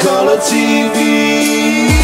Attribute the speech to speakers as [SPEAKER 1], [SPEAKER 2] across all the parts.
[SPEAKER 1] color TV.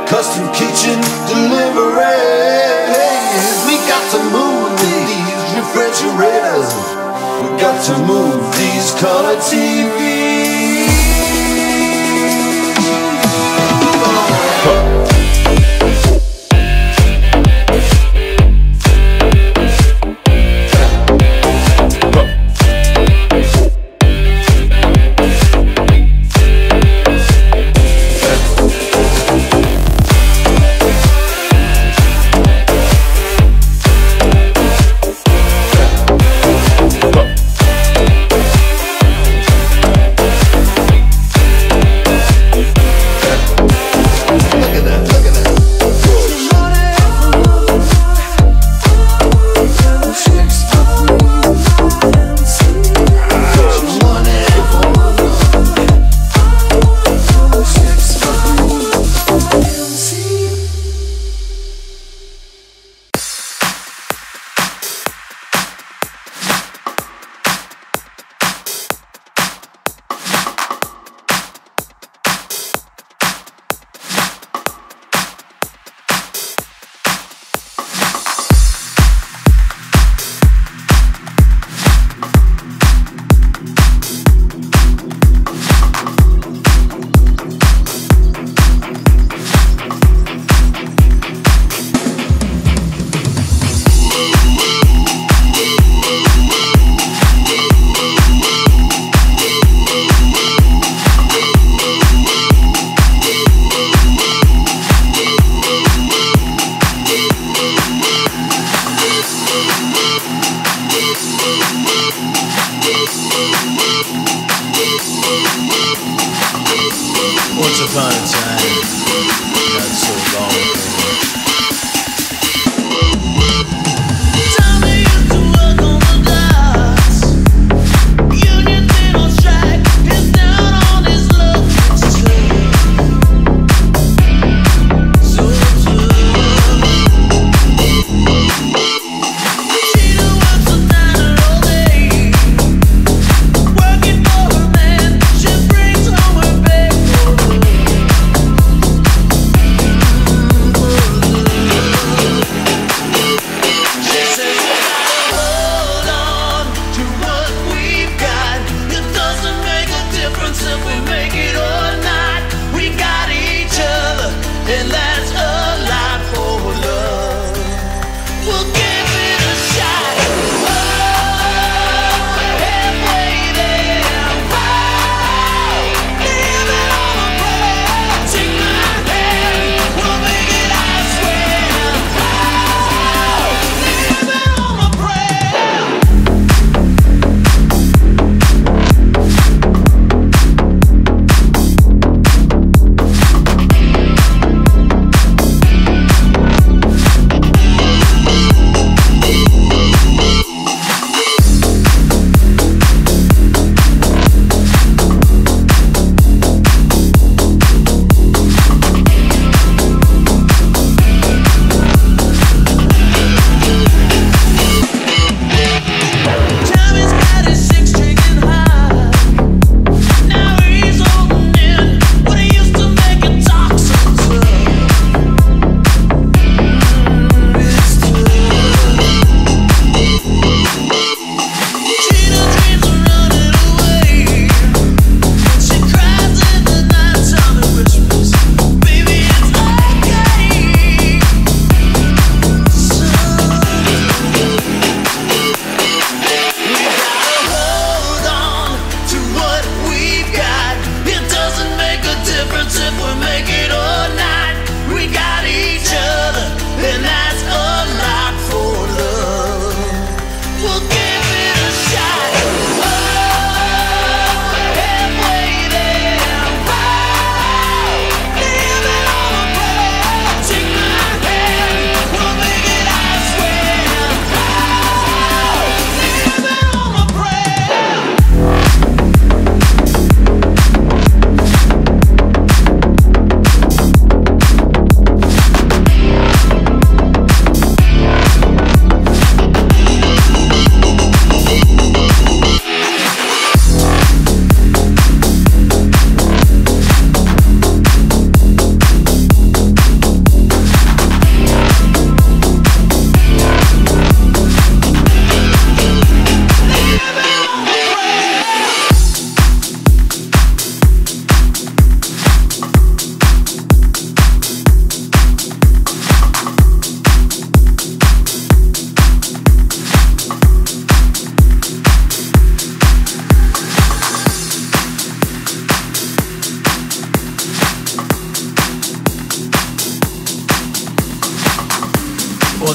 [SPEAKER 1] Custom kitchen delivery. We got to move these refrigerators. We got to move these color TVs.
[SPEAKER 2] Once upon a time, not so long ago. Tommy used to work on the docks. Union been on strike, he's down on his luck. It's true, so true. She works a night all day, working for her man. She brings home her bed.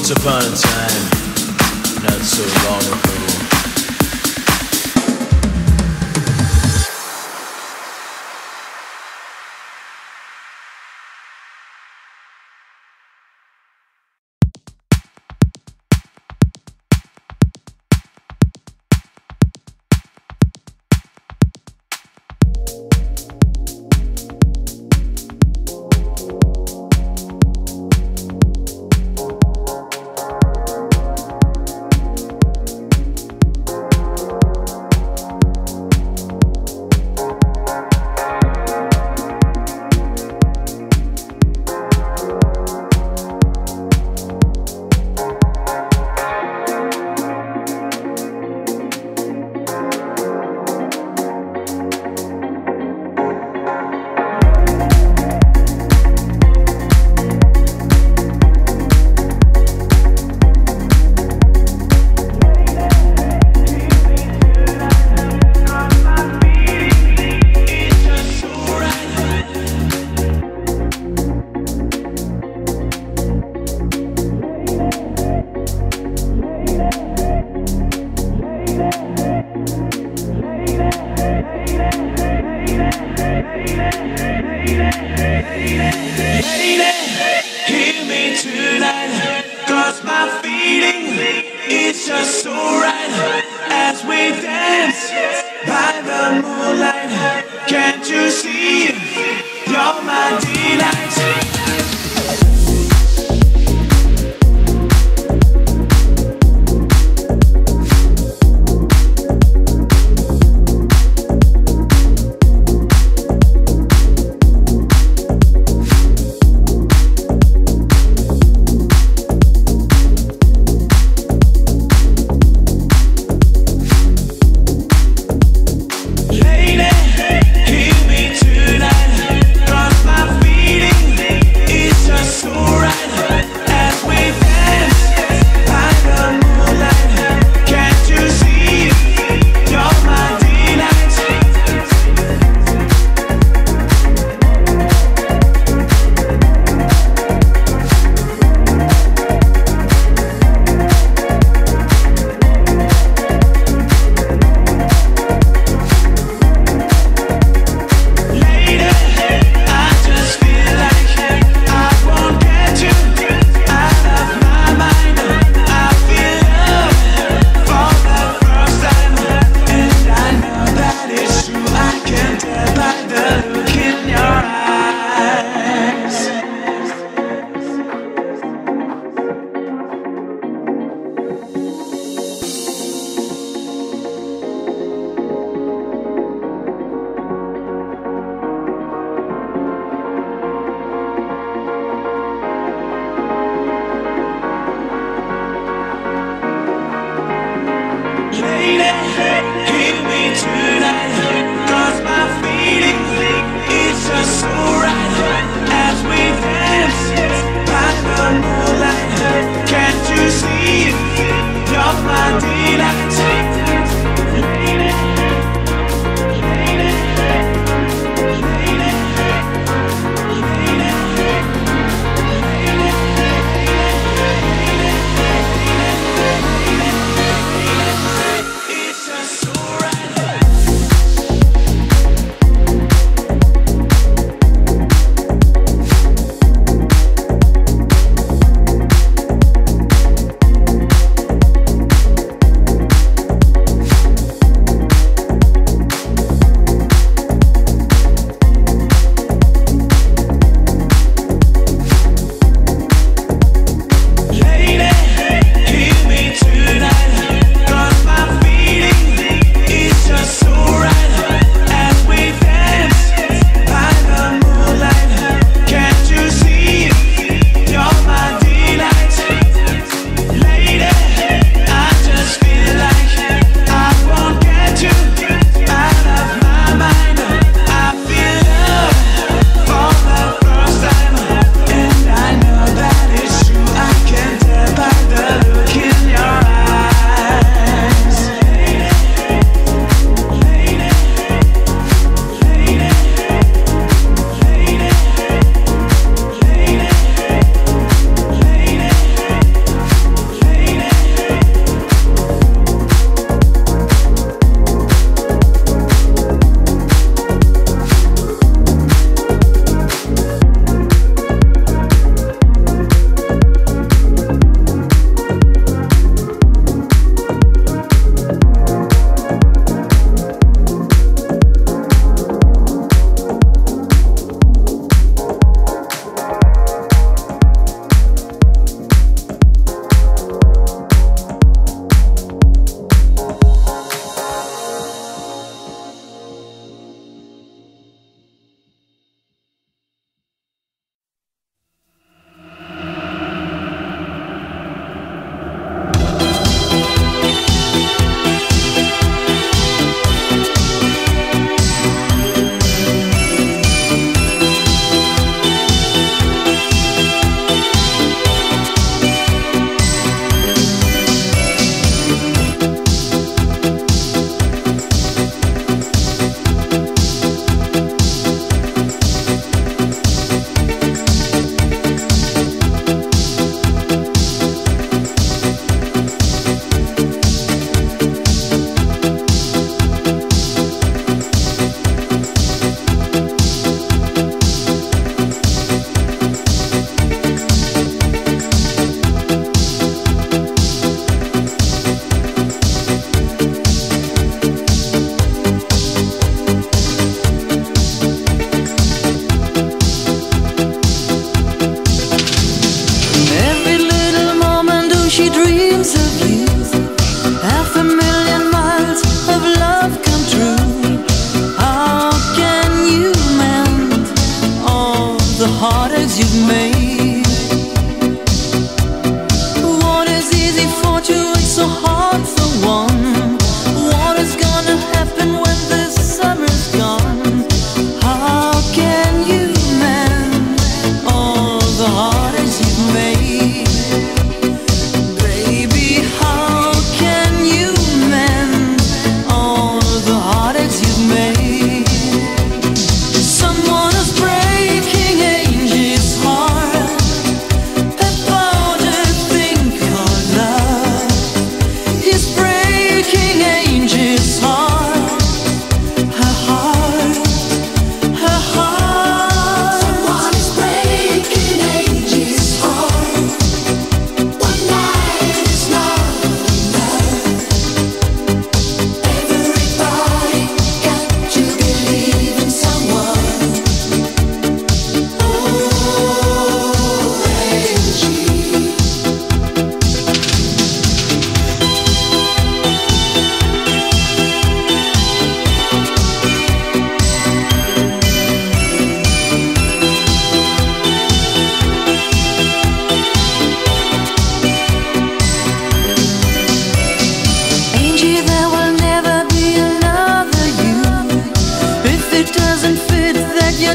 [SPEAKER 2] Once upon a time, not so long ago.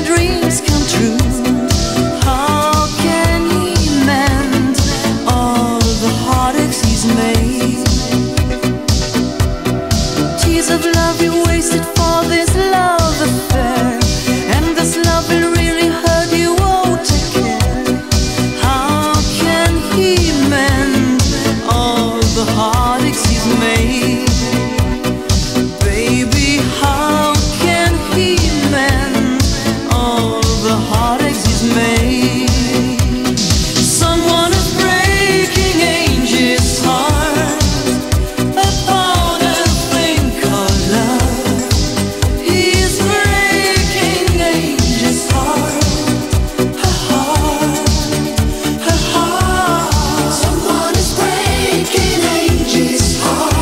[SPEAKER 2] dreams come true. How can he mend all the heartaches he's made? Tears of love you wasted for this love affair, and this love will really hurt you all to care. How can he mend all the heartaches he's made? Baby, how can he mend all the heartaches he's made? Someone is breaking Angel's heart about a thing called love. He's breaking Angel's heart, her heart, her heart. Someone is breaking Angel's heart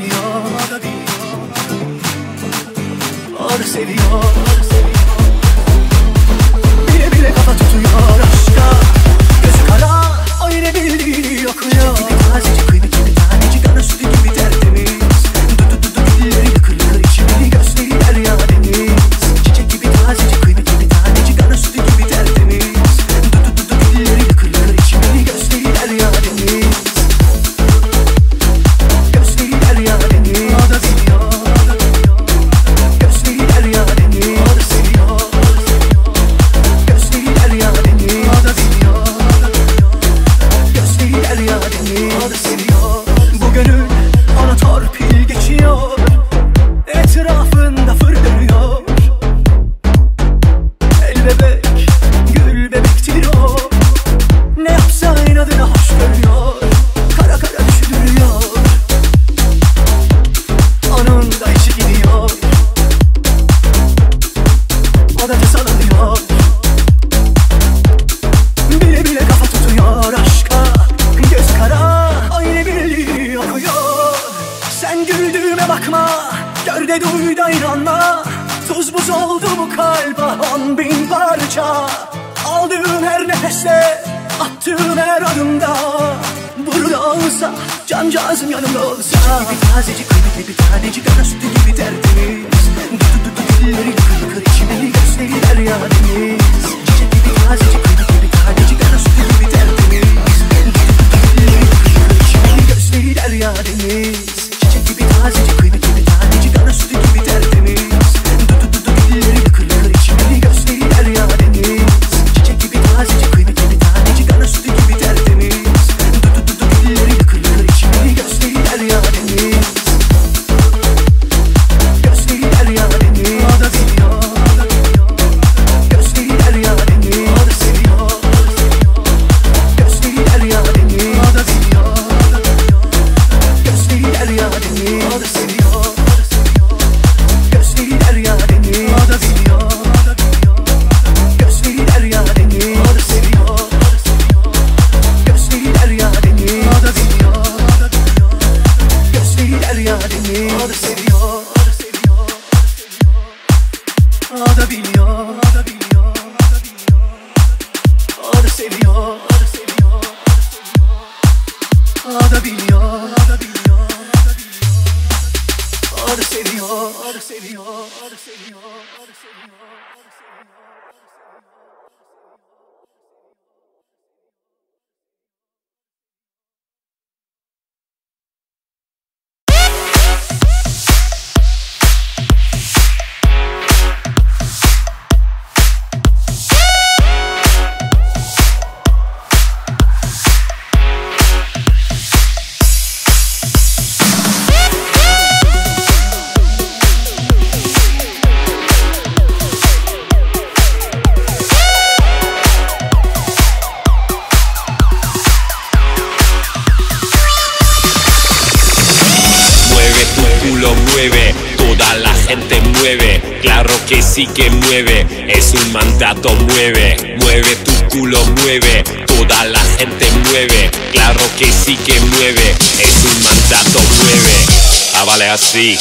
[SPEAKER 3] biliyor, o da biliyor. O da seviyor. Bile bile kafa tutuyor aşka. Gözü kara, o yine bildiğini okuyor. Gibi tazecik, kıymetli bir tanecik, ana sütü gibi tertemiz. Dilleri kırılır, içimini gözleri derya deniz. Çiçek gibi tazecik, kıymetli bir tanecik, ana sütü gibi tertemiz. Dilleri kırılır, içimini gözleri derya deniz. Gözleri derya deniz. O da biliyor, gözleri derya deniz. O da seviyor, gözleri derya deniz. O da biliyor, gözleri derya deniz. O da seviyor. Bu gönül ona torpil geçiyor, etrafında fır dönüyor. El bebek, gül bebektir o. Ne yapsa inadına hoş görüyor. Kara kara düşünüyor. Onun da içi gidiyor. O da cesalanıyor. Bile bile kafa tutuyor aşka. Göz kara, o yine birliği okuyor. Sen güldüğüme bakma, gör de duy da inanma. Tuz buz oldu bu kalp, 10.000 parça. Aldığım her nefeste, attığım her adımda. Burada olsa, cancağızım yanımda olsa. Gibi tazecik, kıymetli bir tanecik, ana sütü gibi tertemiz. Dilleri kır kır, içimini gözleri derya deniz. Çiçek gibi tazecik, kıymetli bir tanecik, ana sütü gibi tertemiz. Dilleri kır kır, içimini gözleri derya deniz. Çiçek gibi tazecik, kıymetli bir tanecik, ana sütü gibi tertemiz. Dilleri kır kır, içimini gözleri derya deniz. Çiçek gibi tazecik, kıymetli bir tanecik, ana sütü gibi tertemiz. Dilleri kır kır, içimini gözleri derya deniz. Gözleri derya deniz. O da biliyor, gözleri derya deniz. O da seviyor, gözleri derya deniz. O da biliyor, gözleri derya deniz. O da seviyor, gözleri derya deniz. O da biliyor, gözleri derya deniz. O da seviyor, gözleri derya deniz. O da biliyor, gözleri derya deniz. O da seviyor, o da biliyor, o da seviyor, o da biliyor, o da seviyor, o da seviyor, o da seviyor.
[SPEAKER 4] Mueve, toda la gente mueve, claro que sí que mueve, es un mandato, mueve, mueve tu culo, mueve, toda la gente mueve, claro que sí que mueve, es un mandato, mueve, vale así.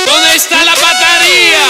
[SPEAKER 4] ¿Dónde está la batería?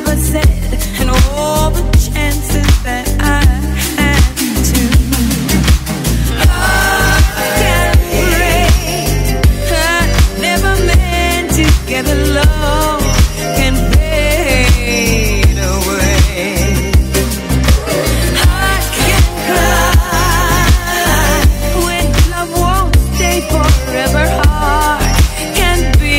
[SPEAKER 2] never said, and all the chances that I had to. Heart can break. I never meant to get alone. Can fade away. Heart can cry when love won't stay forever. Heart can be.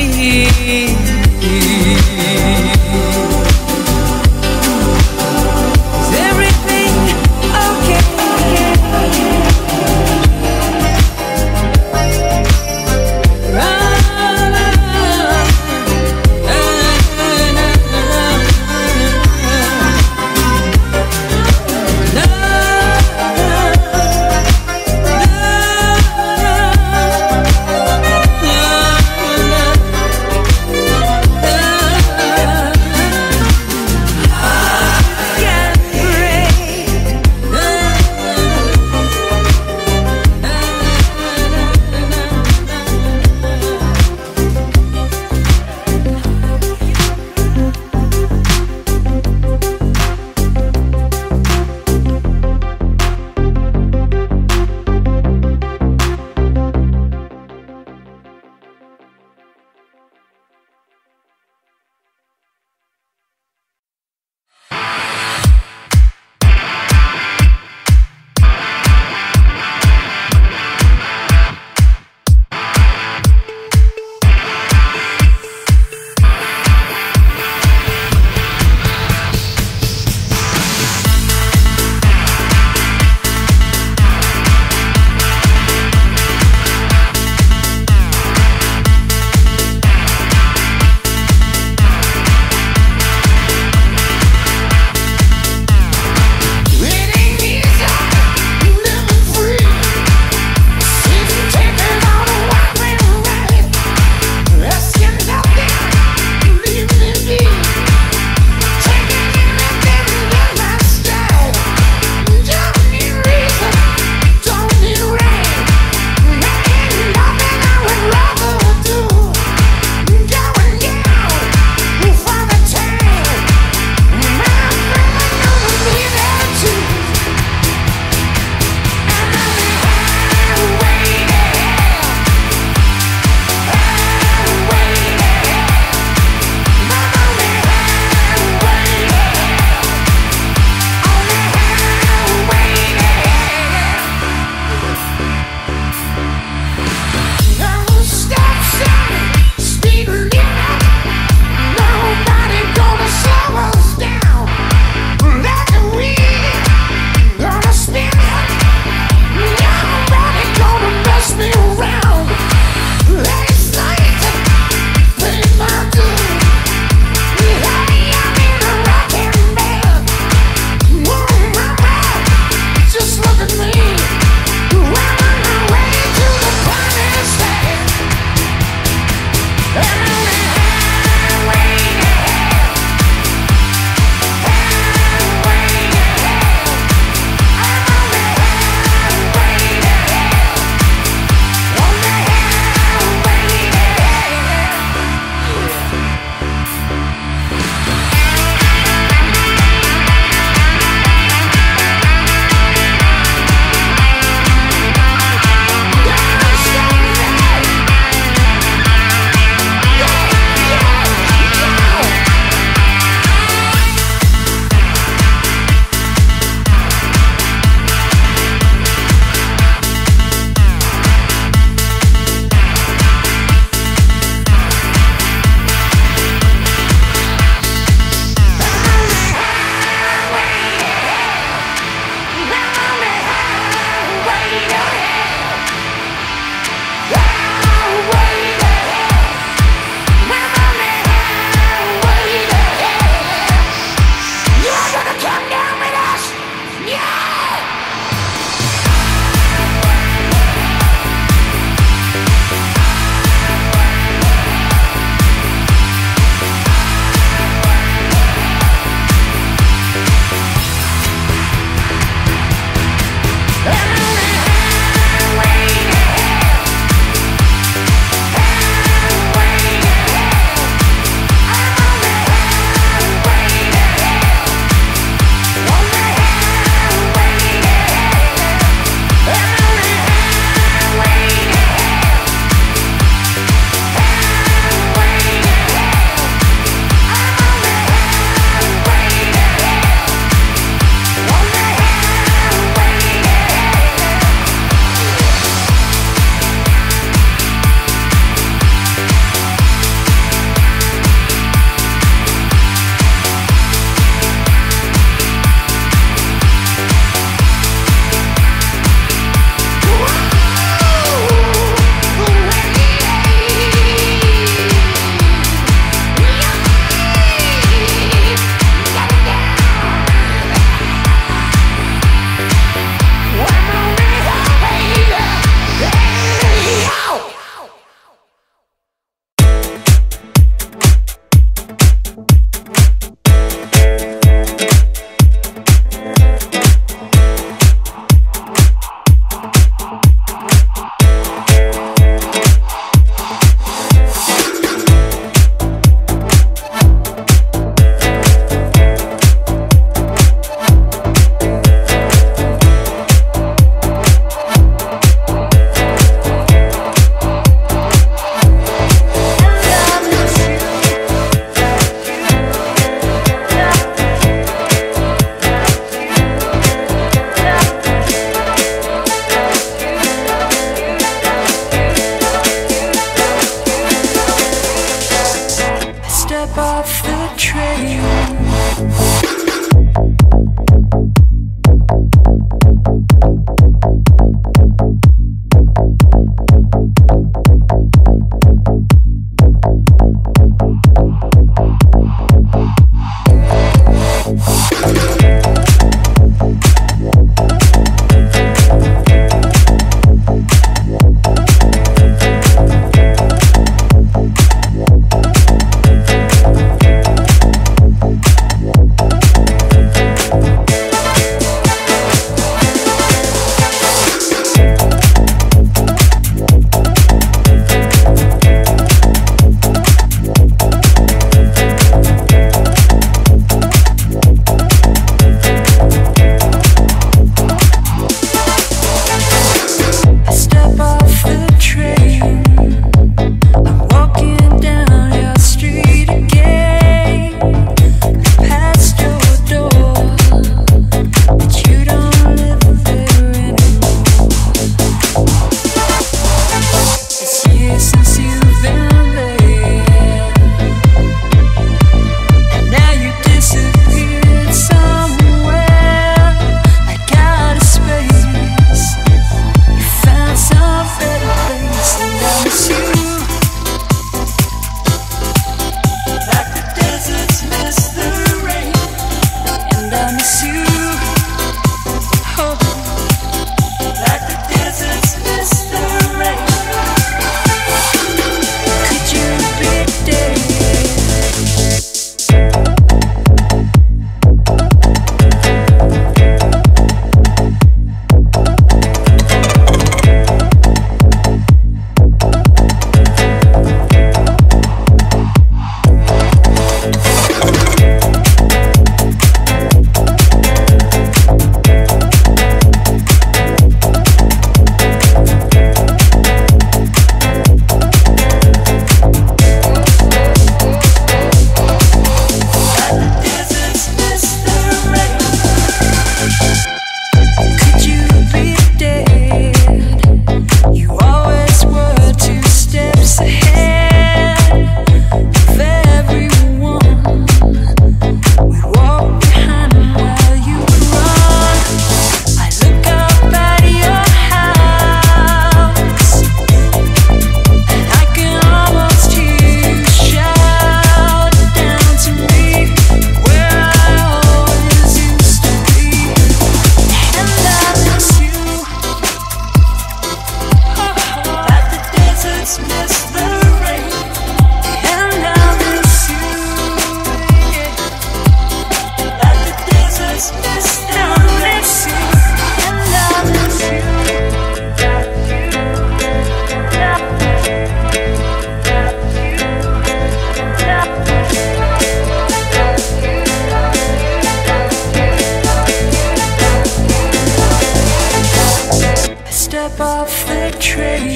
[SPEAKER 2] freight train.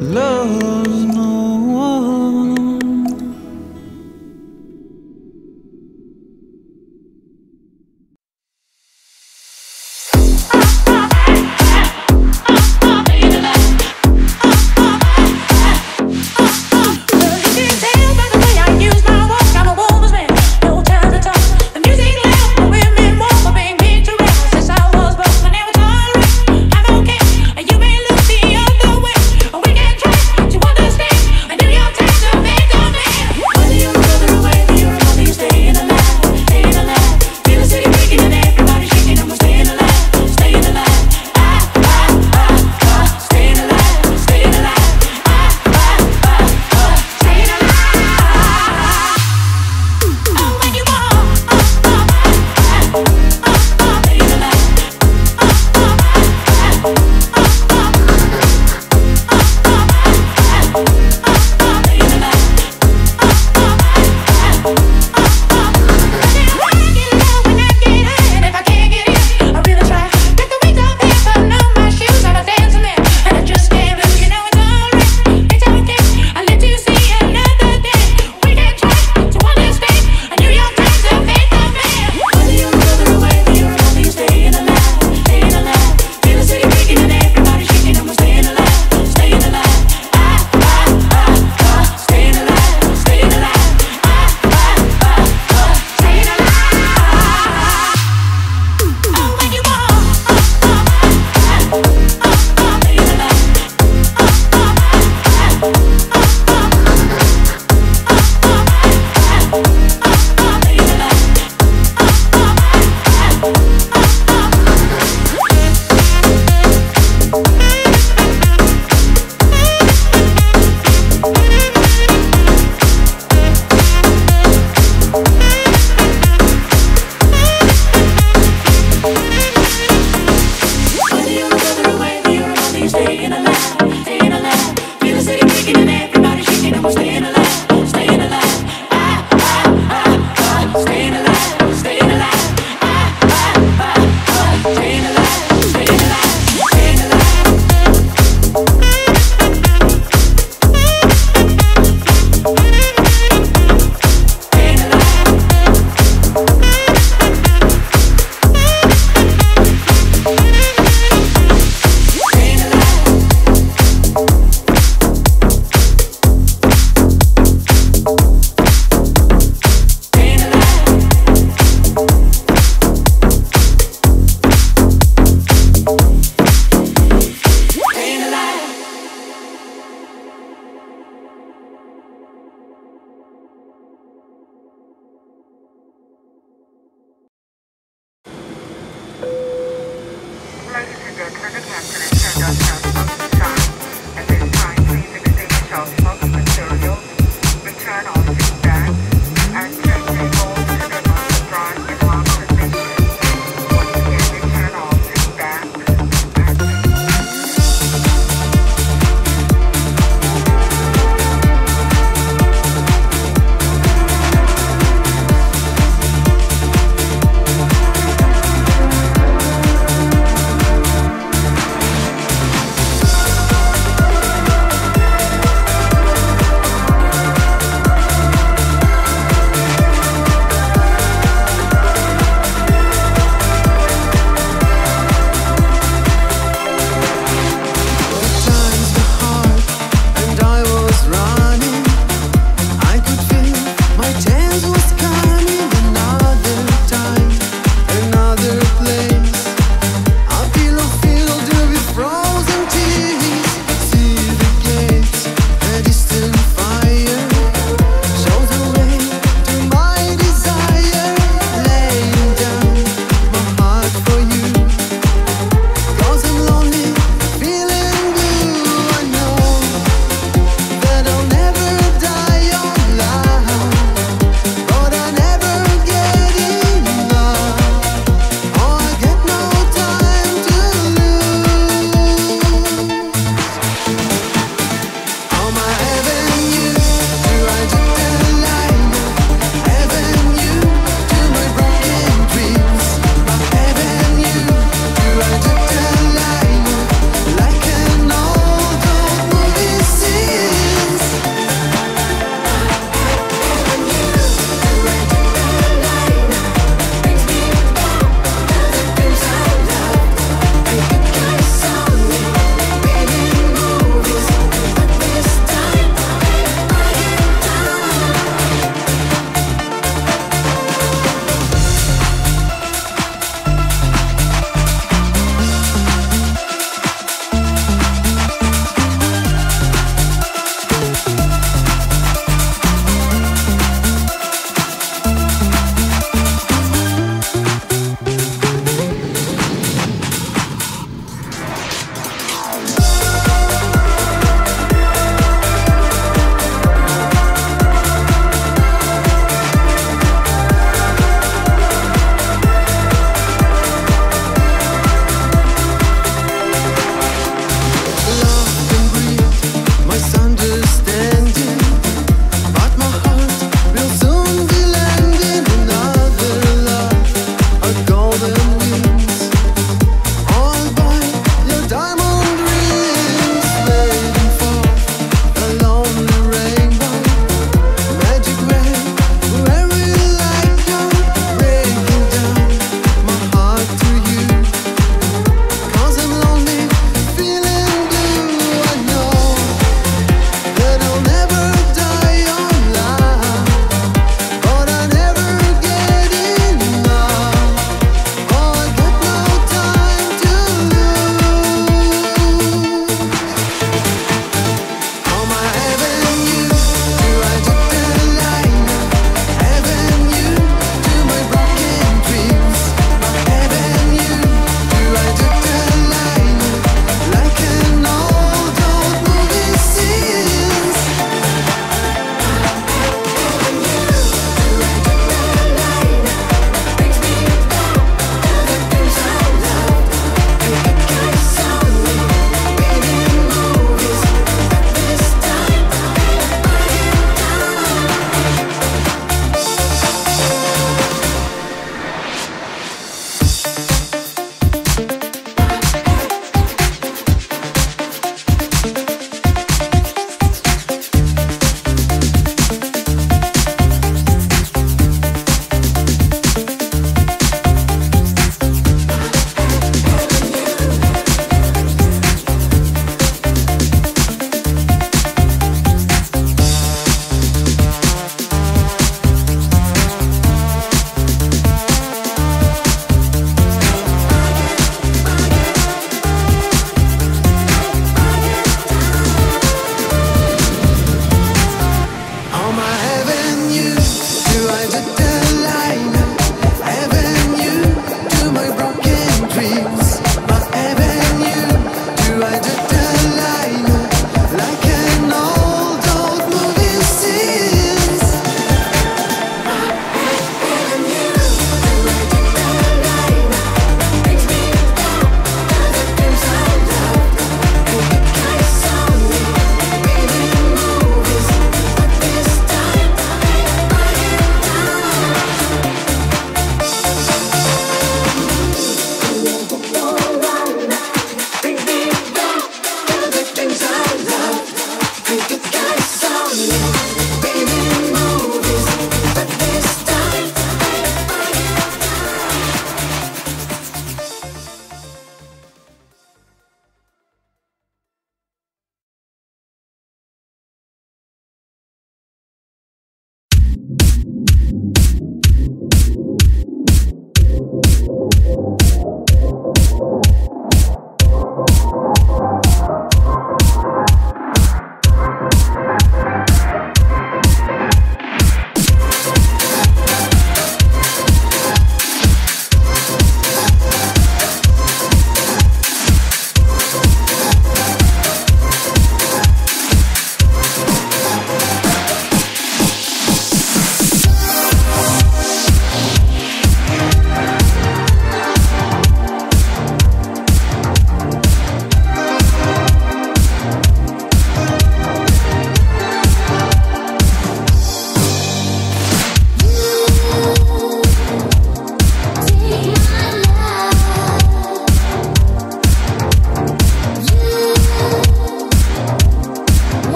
[SPEAKER 5] loves no one.
[SPEAKER 6] Understand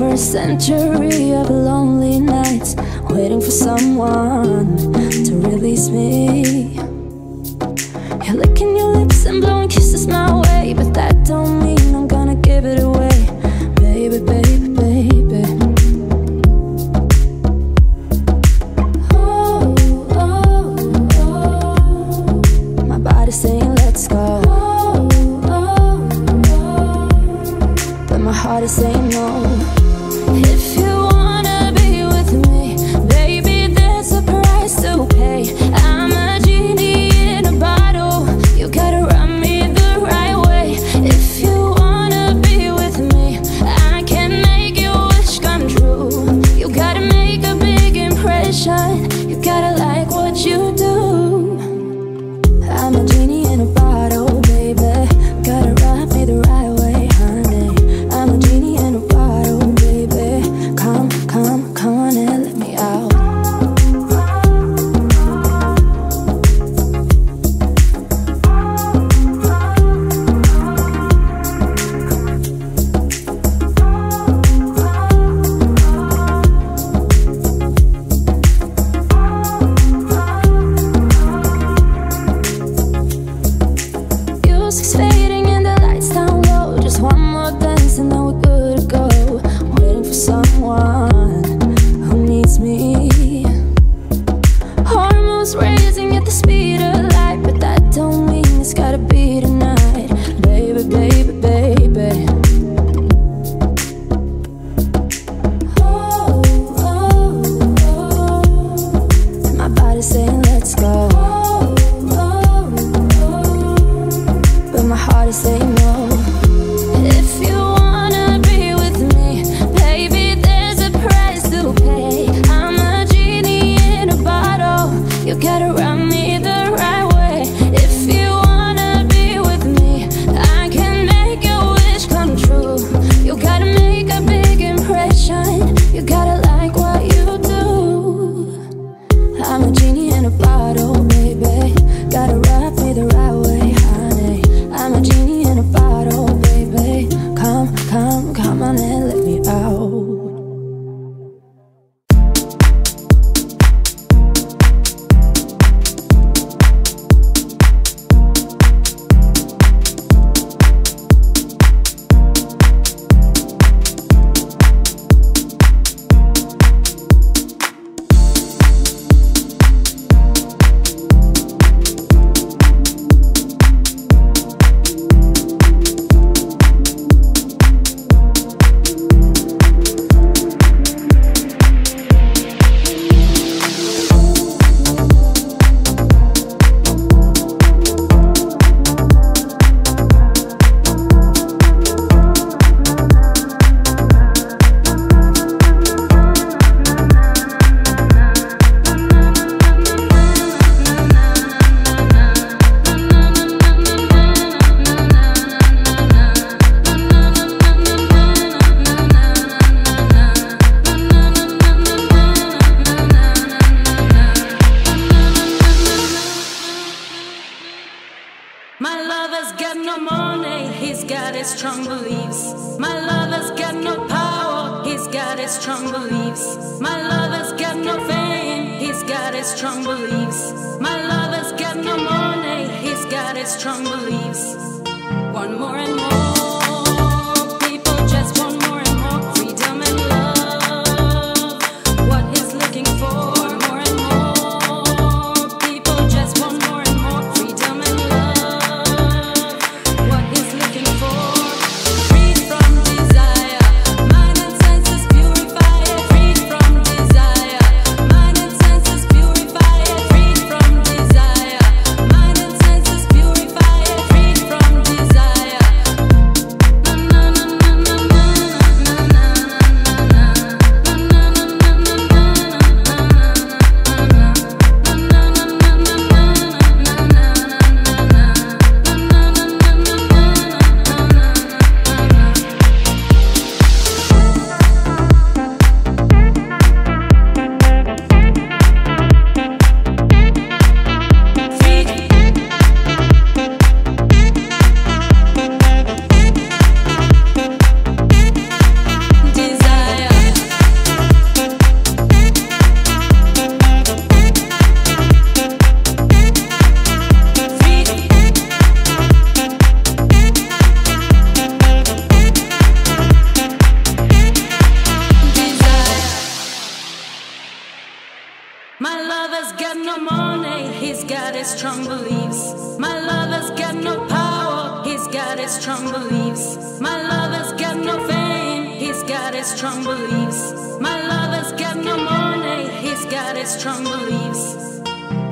[SPEAKER 2] Over a century of lonely nights, waiting for someone to release me. You're licking your lips and blowing kisses my way, but that don't mean I'm gonna give it away. Baby, baby, baby. Oh, oh, oh. My body's saying let's go. Oh, oh, oh. But my heart is saying no. If you wanna be with me, baby, there's a price to pay. I'm a genie in a bottle, you gotta rub me the right way. If you wanna be with me, I can make your wish come true. You gotta make a big impression, you gotta like what you do. I'm a genie in a bottle, baby, gotta rub me the right way, honey. I'm a genie in a bottle, baby. Come, come, come on and let me out. Music's fading and the lights down low. Just one more dance and then we're good to go. I'm waiting for someone who needs me. Hormones raising at the speed of light, but that don't mean it's gotta be tonight. Baby, baby, baby. Oh, oh, oh. My body's saying let's go. Oh, oh, oh. But my heart is saying no. If you wanna be with me, baby, there's a price to pay. I'm a genie in a bottle, you gotta rub me the right way. If you wanna be with me, I can make your wish come true. You gotta make a big impression, you gotta like what you do. I'm a genie in a bottle, baby, gotta rub me the right way, honey. I'm a genie in a bottle, baby. Come, come, come on and let me out.
[SPEAKER 6] My lover's got no money, he's got his strong beliefs. My lover's got no power, he's got his strong beliefs. My lover's got no fame, he's got his strong beliefs. My lover's got no money, he's got his strong beliefs. One more and more, people just want more and more freedom and love. What he's looking for. lover's got no money, he's got his strong beliefs. My lover's got no power, he's got his strong beliefs. My lover's got no fame, he's got his strong beliefs. My lover's got no money, he's got his strong beliefs.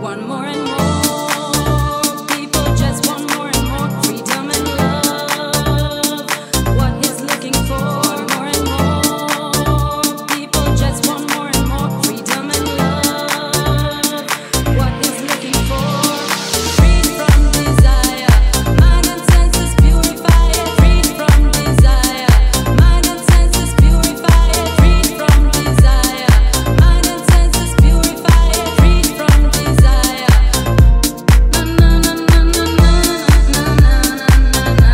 [SPEAKER 6] One more and more people just want more and more freedom and love. What he's looking for. More and more people just want more and more freedom and love. What he's looking for. Freed from desire, mind and senses purify it. Freed from desire, mind and senses purify it. Freed from desire, mind and senses purify it. Freed from desire. Na na na na na na na na na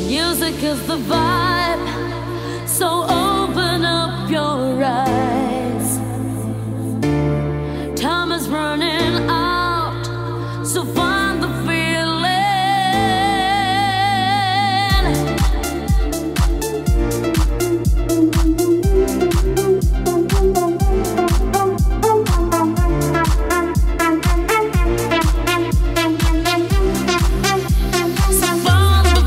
[SPEAKER 6] Music is the vibe, so open up your eyes. Time is running out, so find the feeling. So find the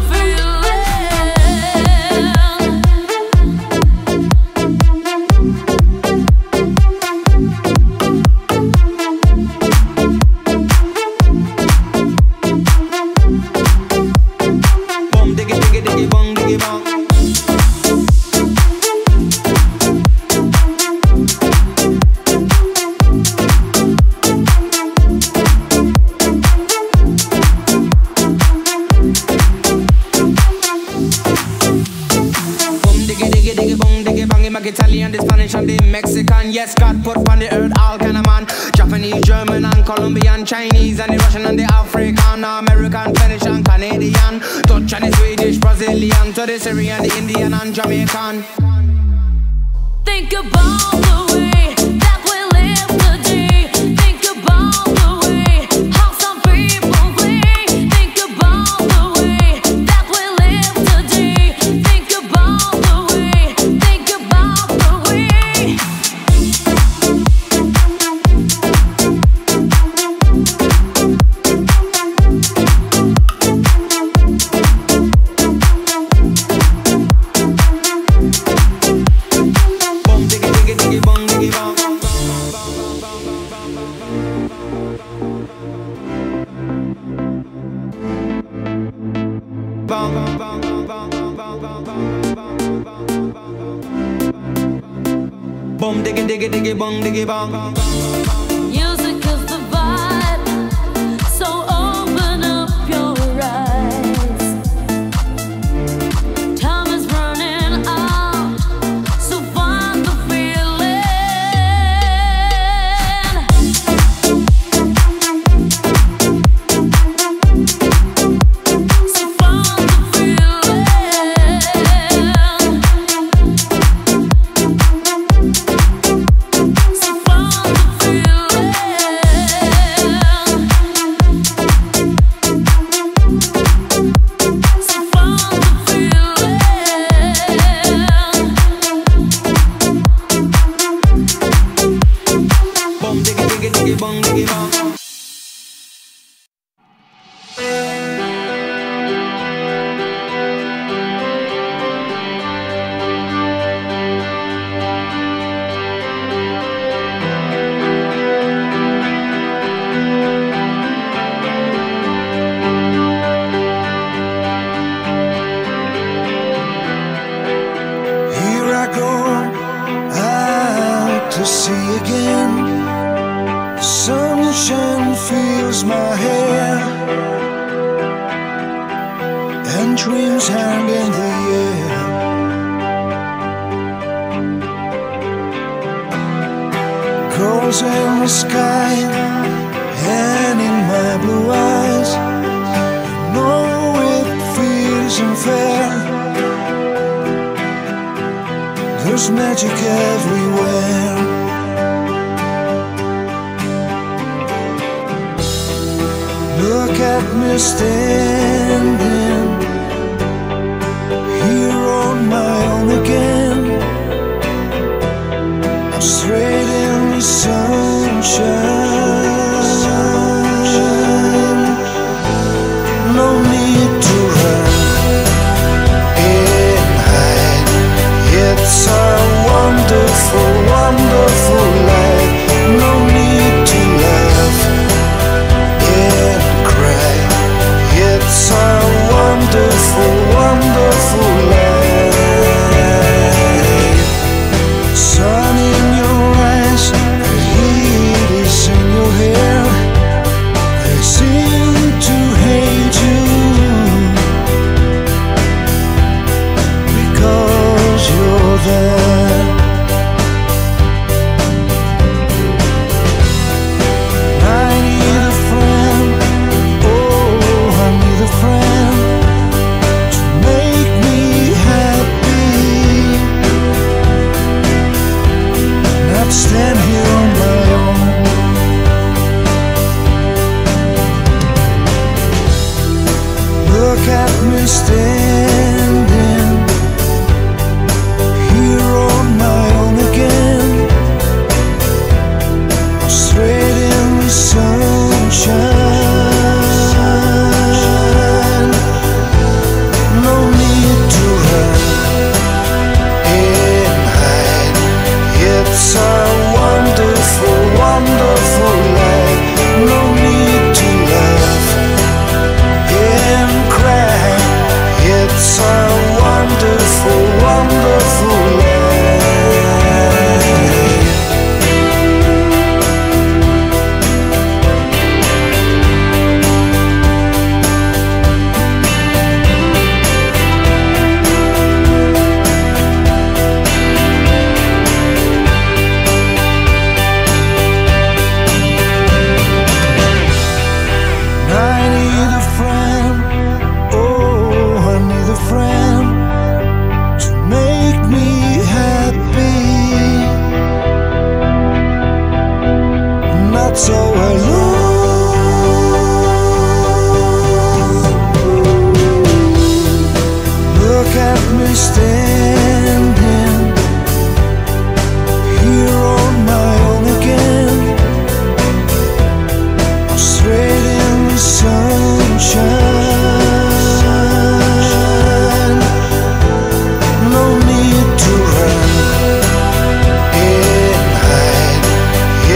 [SPEAKER 7] Italian, the Spanish and the Mexican. Yes, God put on the earth all kind of man. Japanese, German and Colombian, Chinese and the Russian and the African, American, Finnish and Canadian, Dutch and the Swedish, Brazilian, to the Syrian, the Indian and Jamaican.
[SPEAKER 6] Think about the way that we live today. Think about the way how some people think. Think about the way that we live today. Think about the way. Think about the way.
[SPEAKER 7] Boom, diggy, diggy, diggy, boom, diggy, boom. Boom, diggy, diggy, diggy, boom, diggy, boom.
[SPEAKER 6] Music is the vibe.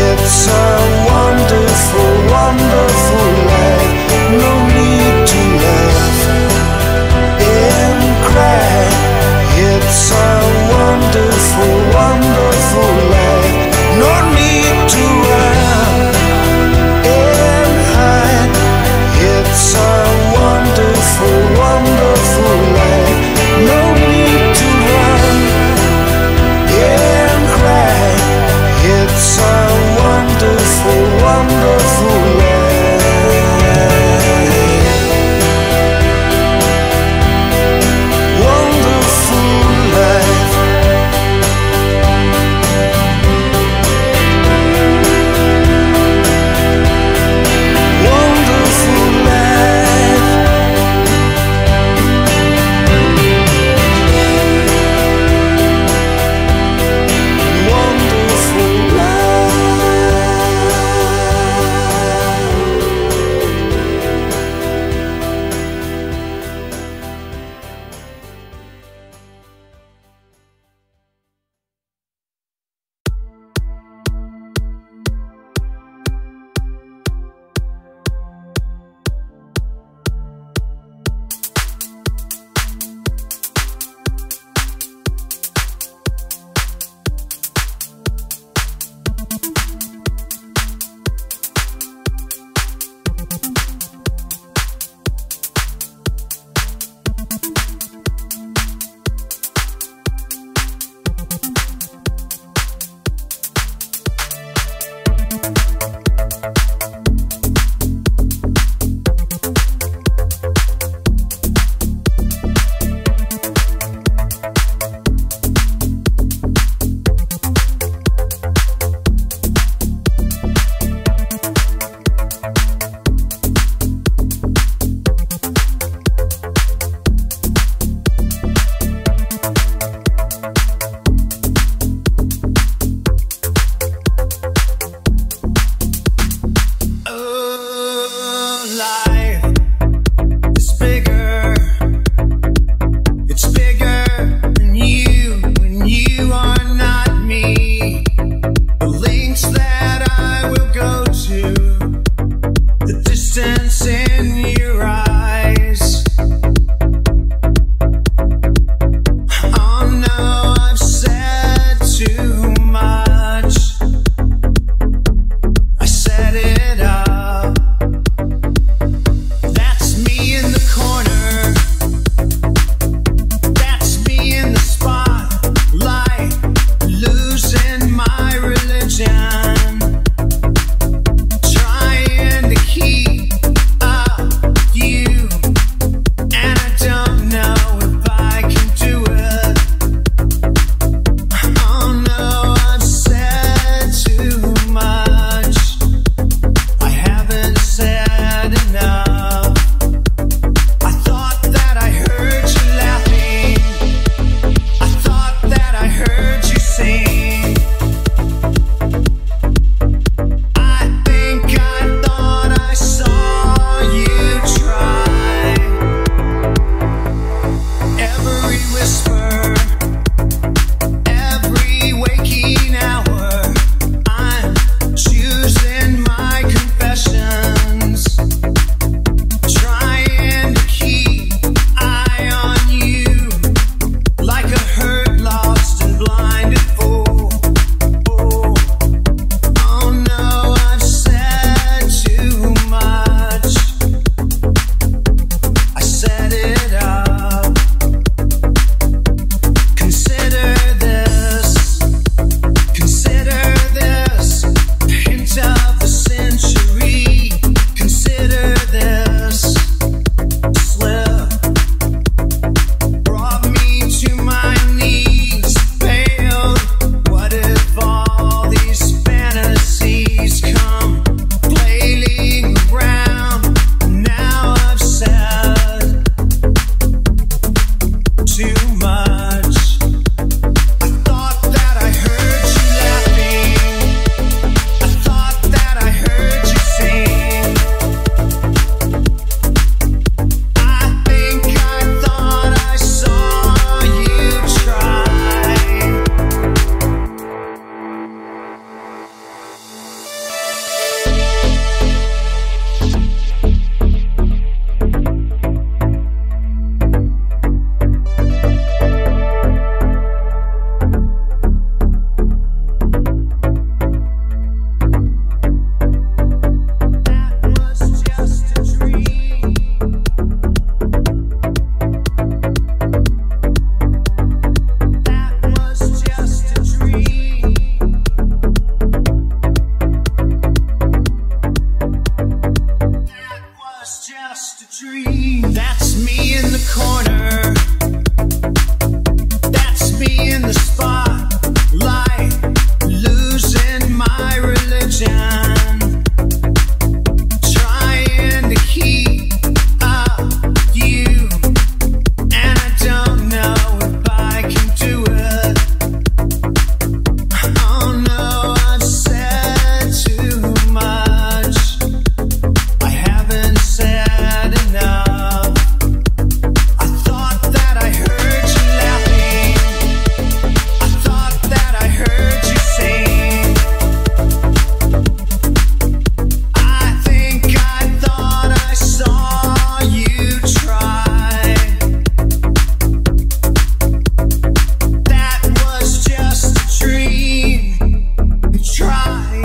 [SPEAKER 1] It's a wonderful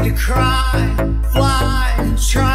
[SPEAKER 3] to cry, fly, and try.